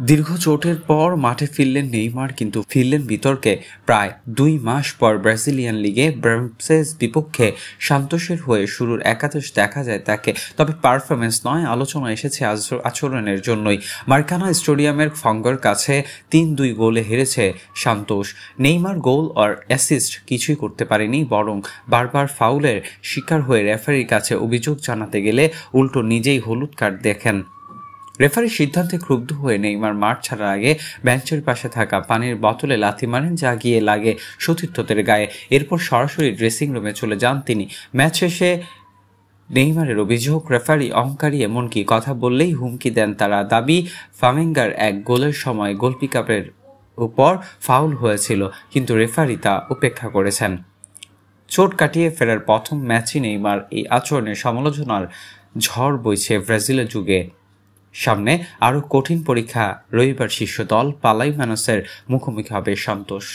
দীর্ঘ চোটের পর মাঠে ফিরলেন নেইমার, কিন্তু ফিরলেন বিতর্কে। প্রায় 2 মাস পর ব্রাজিলিয়ান লিগে ব্রাজিলের বিপক্ষে সান্তোসের হয়ে শুরুর একাদশ দেখা যায় তাকে। তবে পারফরমেন্স নয়, আলোচনা এসেছে আচরণের জন্যই। মারাকানা স্টেডিয়ামের ফঙ্গার কাছে 3-2 গোলে হেরেছে সান্তোস। নেইমার গোল আর অ্যাসিস্ট কিছুই করতে পারেনি, বরং বারবার ফাউলের শিকার হয়ে রেফারির কাছে অভিযোগ জানাতে গেলে উল্টো নিজেই হলুদ কার্ড দেখেন। রেফারির সিদ্ধান্তে ক্রুদ্ধ হয়ে নেইমার মাঠ ছাড়ার আগে বেঞ্চের পাশে থাকা পানির বোতলে লাথি মারেন, যা গিয়ে লাগে সতীর্থদের গায়ে। এরপর সরাসরি ড্রেসিং রুমে চলে যান তিনি। ম্যাচ শেষে নেইমারের অভিযোগ, রেফারি অহংকারী, এমনকি কথা বললেই হুমকি দেন তারা। দাবি, ফ্লামেঙ্গার এক গোলের সময় গোলকিপারের উপর ফাউল হয়েছিল, কিন্তু রেফারি তা উপেক্ষা করেছেন। চোট কাটিয়ে ফেরার প্রথম ম্যাচই নেইমার এই আচরণের সমালোচনার ঝড় বইছে ব্রাজিলের যুগে। সামনে আরও কঠিন পরীক্ষা। রবিবার শীর্ষ দল পালাইমানসের মুখোমুখি হবে সান্তোস।